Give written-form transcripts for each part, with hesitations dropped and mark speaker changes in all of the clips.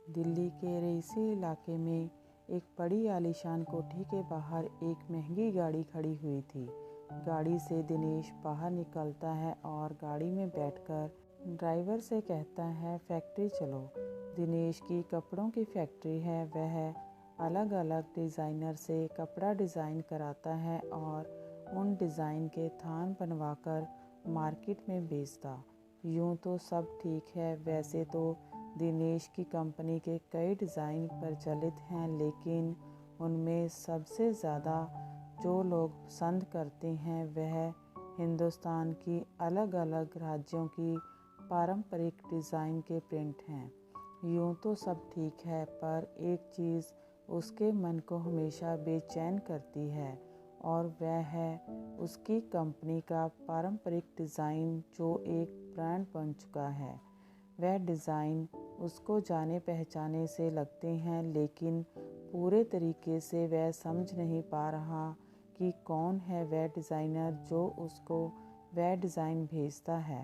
Speaker 1: दिल्ली के रईसी इलाके में एक बड़ी आलीशान कोठी के बाहर एक महंगी गाड़ी खड़ी हुई थी। गाड़ी से दिनेश बाहर निकलता है और गाड़ी में बैठकर ड्राइवर से कहता है, फैक्ट्री चलो। दिनेश की कपड़ों की फैक्ट्री है। वह अलग अलग डिज़ाइनर से कपड़ा डिज़ाइन कराता है और उन डिज़ाइन के थान बनवाकर मार्केट में बेचता। यूँ तो सब ठीक है। वैसे तो दिनेश की कंपनी के कई डिज़ाइन प्रचलित हैं, लेकिन उनमें सबसे ज़्यादा जो लोग पसंद करते हैं वह हिंदुस्तान की अलग अलग राज्यों की पारंपरिक डिज़ाइन के प्रिंट हैं। यूँ तो सब ठीक है, पर एक चीज़ उसके मन को हमेशा बेचैन करती है और वह है उसकी कंपनी का पारंपरिक डिज़ाइन जो एक ब्रांड बन चुका है। वह डिज़ाइन उसको जाने पहचाने से लगते हैं, लेकिन पूरे तरीके से वह समझ नहीं पा रहा कि कौन है वह डिज़ाइनर जो उसको वह डिज़ाइन भेजता है।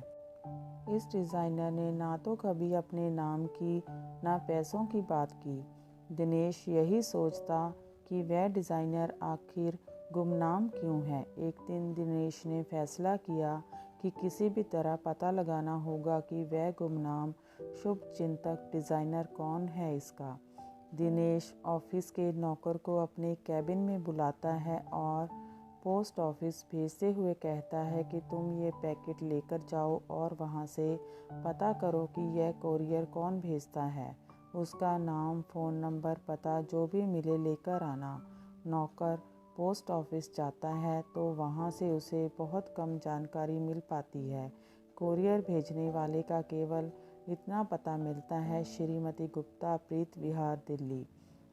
Speaker 1: इस डिज़ाइनर ने ना तो कभी अपने नाम की ना पैसों की बात की। दिनेश यही सोचता कि वह डिज़ाइनर आखिर गुमनाम क्यों है। एक दिन दिनेश ने फैसला किया कि किसी भी तरह पता लगाना होगा कि वह गुमनाम शुभ चिंतक डिज़ाइनर कौन है इसका। दिनेश ऑफिस के नौकर को अपने कैबिन में बुलाता है और पोस्ट ऑफिस भेजते हुए कहता है कि तुम ये पैकेट लेकर जाओ और वहाँ से पता करो कि यह कोरियर कौन भेजता है। उसका नाम, फ़ोन नंबर, पता जो भी मिले लेकर आना। नौकर पोस्ट ऑफिस जाता है तो वहाँ से उसे बहुत कम जानकारी मिल पाती है। कोरियर भेजने वाले का केवल इतना पता मिलता है, श्रीमती गुप्ता, प्रीत विहार, दिल्ली।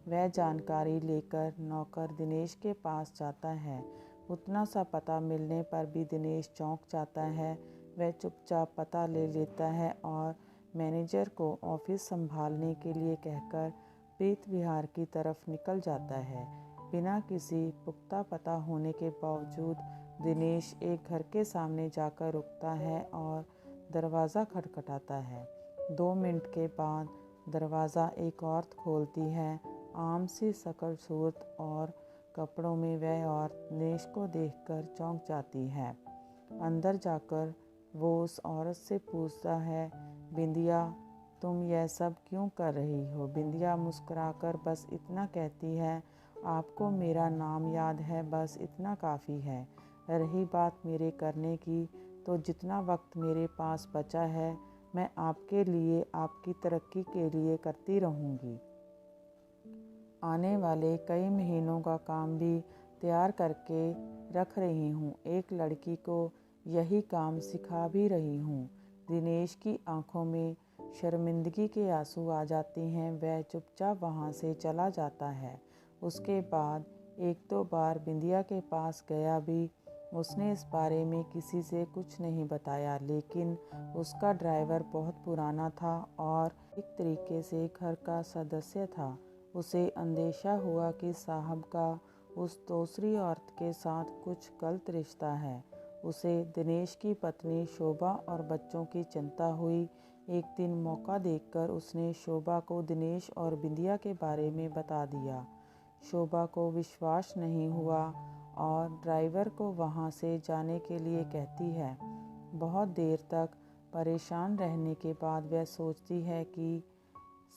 Speaker 1: वह जानकारी लेकर नौकर दिनेश के पास जाता है। उतना सा पता मिलने पर भी दिनेश चौंक जाता है। वह चुपचाप पता ले लेता है और मैनेजर को ऑफिस संभालने के लिए कहकर प्रीत विहार की तरफ निकल जाता है। बिना किसी पुख्ता पता होने के बावजूद दिनेश एक घर के सामने जाकर रुकता है और दरवाज़ा खटखटाता है। 2 मिनट के बाद दरवाज़ा एक औरत खोलती है। आम सी शकल सूरत और कपड़ों में वह औरत दिनेश को देखकर चौंक जाती है। अंदर जाकर वो उस औरत से पूछता है, बिंदिया, तुम यह सब क्यों कर रही हो? बिंदिया मुस्कुराकर बस इतना कहती है, आपको मेरा नाम याद है, बस इतना काफ़ी है। रही बात मेरे करने की, तो जितना वक्त मेरे पास बचा है मैं आपके लिए, आपकी तरक्की के लिए करती रहूँगी। आने वाले कई महीनों का काम भी तैयार करके रख रही हूँ। एक लड़की को यही काम सिखा भी रही हूँ। दिनेश की आंखों में शर्मिंदगी के आंसू आ जाते हैं। वह चुपचाप वहाँ से चला जाता है। उसके बाद 1-2 बार बिंदिया के पास गया भी। उसने इस बारे में किसी से कुछ नहीं बताया, लेकिन उसका ड्राइवर बहुत पुराना था और एक तरीके से घर का सदस्य था। उसे अंदेशा हुआ कि साहब का उस दूसरी औरत के साथ कुछ गलत रिश्ता है। उसे दिनेश की पत्नी शोभा और बच्चों की चिंता हुई। एक दिन मौका देखकर उसने शोभा को दिनेश और बिंदिया के बारे में बता दिया। शोभा को विश्वास नहीं हुआ और ड्राइवर को वहाँ से जाने के लिए कहती है। बहुत देर तक परेशान रहने के बाद वह सोचती है कि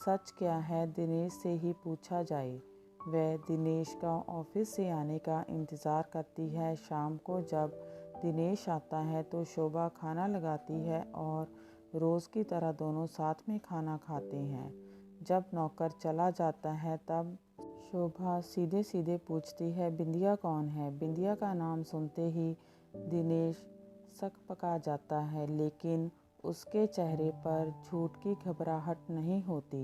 Speaker 1: सच क्या है, दिनेश से ही पूछा जाए। वह दिनेश का ऑफिस से आने का इंतज़ार करती है। शाम को जब दिनेश आता है तो शोभा खाना लगाती है और रोज़ की तरह दोनों साथ में खाना खाते हैं। जब नौकर चला जाता है तब शोभा सीधे सीधे पूछती है, बिंदिया कौन है? बिंदिया का नाम सुनते ही दिनेश सकपका जाता है, लेकिन उसके चेहरे पर झूठ की घबराहट नहीं होती।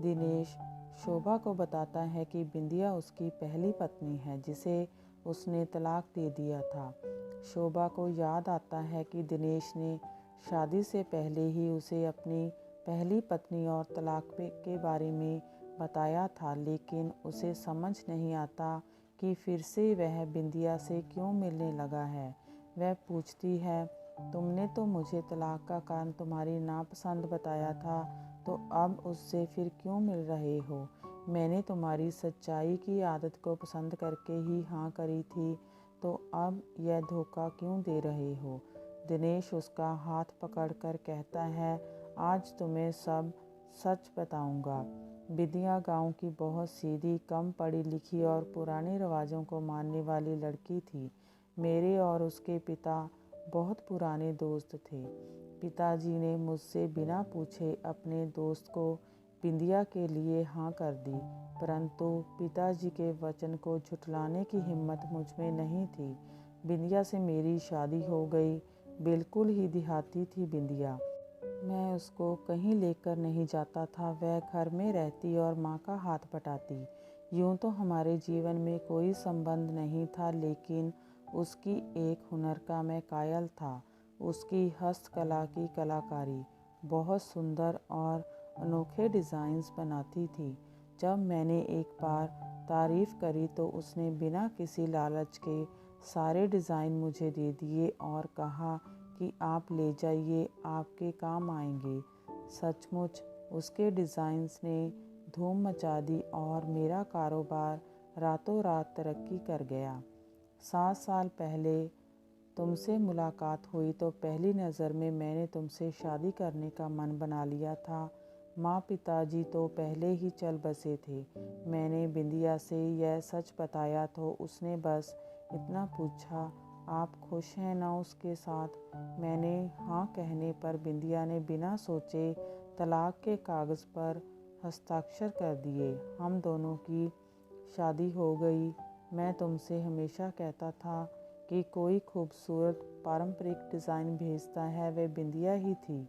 Speaker 1: दिनेश शोभा को बताता है कि बिंदिया उसकी पहली पत्नी है, जिसे उसने तलाक दे दिया था। शोभा को याद आता है कि दिनेश ने शादी से पहले ही उसे अपनी पहली पत्नी और तलाक के बारे में बताया था, लेकिन उसे समझ नहीं आता कि फिर से वह बिंदिया से क्यों मिलने लगा है। वह पूछती है, तुमने तो मुझे तलाक का कारण तुम्हारी नापसंद बताया था, तो अब उससे फिर क्यों मिल रहे हो? मैंने तुम्हारी सच्चाई की आदत को पसंद करके ही हाँ करी थी, तो अब यह धोखा क्यों दे रहे हो? दिनेश उसका हाथ पकड़कर कहता है, आज तुम्हें सब सच बताऊंगा। विद्या गांव की बहुत सीधी, कम पढ़ी लिखी और पुराने रिवाजों को मानने वाली लड़की थी। मेरे और उसके पिता बहुत पुराने दोस्त थे। पिताजी ने मुझसे बिना पूछे अपने दोस्त को बिंदिया के लिए हाँ कर दी, परंतु पिताजी के वचन को झुठलाने की हिम्मत मुझ में नहीं थी। बिंदिया से मेरी शादी हो गई। बिल्कुल ही देहाती थी बिंदिया। मैं उसको कहीं लेकर नहीं जाता था, वह घर में रहती और माँ का हाथ बटाती। यूं तो हमारे जीवन में कोई संबंध नहीं था, लेकिन उसकी एक हुनर का मैं कायल था। उसकी हस्तकला की कलाकारी बहुत सुंदर और अनोखे डिज़ाइंस बनाती थी। जब मैंने एक बार तारीफ़ करी तो उसने बिना किसी लालच के सारे डिज़ाइन मुझे दे दिए और कहा कि आप ले जाइए, आपके काम आएंगे। सचमुच उसके डिज़ाइंस ने धूम मचा दी और मेरा कारोबार रातों रात तरक्की कर गया। 7 साल पहले तुमसे मुलाकात हुई तो पहली नज़र में मैंने तुमसे शादी करने का मन बना लिया था। माँ पिताजी तो पहले ही चल बसे थे। मैंने बिंदिया से यह सच बताया तो उसने बस इतना पूछा, आप खुश हैं ना उसके साथ? मैंने हाँ कहने पर बिंदिया ने बिना सोचे तलाक के कागज़ पर हस्ताक्षर कर दिए। हम दोनों की शादी हो गई। मैं तुमसे हमेशा कहता था कि कोई खूबसूरत पारंपरिक डिज़ाइन भेजता है, वह बिंदिया ही थी।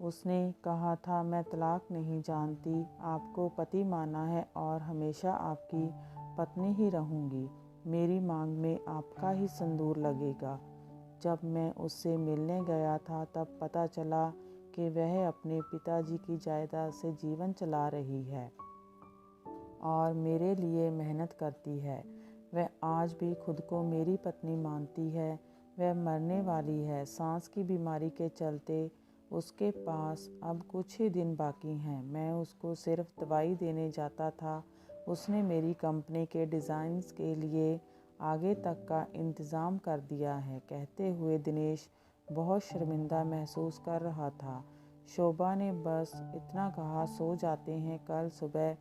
Speaker 1: उसने कहा था, मैं तलाक नहीं जानती, आपको पति माना है और हमेशा आपकी पत्नी ही रहूँगी। मेरी मांग में आपका ही सिंदूर लगेगा। जब मैं उससे मिलने गया था तब पता चला कि वह अपने पिताजी की जायदाद से जीवन चला रही है और मेरे लिए मेहनत करती है। वह आज भी खुद को मेरी पत्नी मानती है। वह मरने वाली है। सांस की बीमारी के चलते उसके पास अब कुछ ही दिन बाकी हैं। मैं उसको सिर्फ दवाई देने जाता था। उसने मेरी कंपनी के डिज़ाइंस के लिए आगे तक का इंतज़ाम कर दिया है। कहते हुए दिनेश बहुत शर्मिंदा महसूस कर रहा था। शोभा ने बस इतना कहा, सो जाते हैं, कल सुबह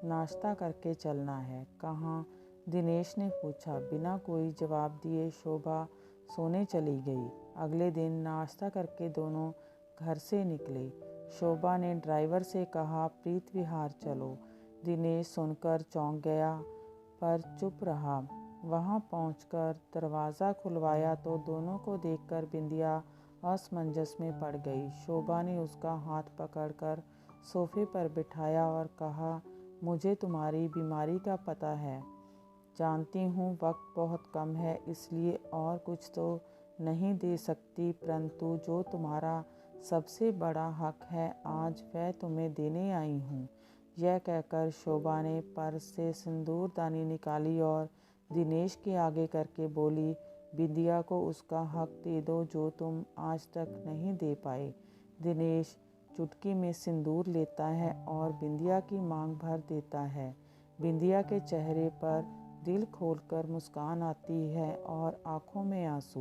Speaker 1: नाश्ता करके चलना है। कहाँ? दिनेश ने पूछा। बिना कोई जवाब दिए शोभा सोने चली गई। अगले दिन नाश्ता करके दोनों घर से निकले। शोभा ने ड्राइवर से कहा, प्रीत विहार चलो। दिनेश सुनकर चौंक गया पर चुप रहा। वहां पहुंचकर दरवाज़ा खुलवाया तो दोनों को देखकर बिंदिया असमंजस में पड़ गई। शोभा ने उसका हाथ पकड़कर सोफे पर बिठाया और कहा, मुझे तुम्हारी बीमारी का पता है। जानती हूँ वक्त बहुत कम है, इसलिए और कुछ तो नहीं दे सकती, परंतु जो तुम्हारा सबसे बड़ा हक है आज वह तुम्हें देने आई हूँ। यह कहकर शोभा ने पर्स से सिंदूरदानी निकाली और दिनेश के आगे करके बोली, बिंदिया को उसका हक दे दो जो तुम आज तक नहीं दे पाए। दिनेश चुटकी में सिंदूर लेता है और बिंदिया की मांग भर देता है। बिंदिया के चेहरे पर दिल खोलकर मुस्कान आती है और आंखों में आंसू।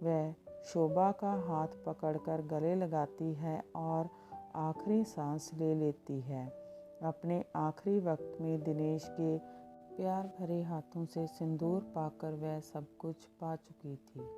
Speaker 1: वह शोभा का हाथ पकड़कर गले लगाती है और आखिरी सांस ले लेती है। अपने आखिरी वक्त में दिनेश के प्यार भरे हाथों से सिंदूर पाकर वह सब कुछ पा चुकी थी।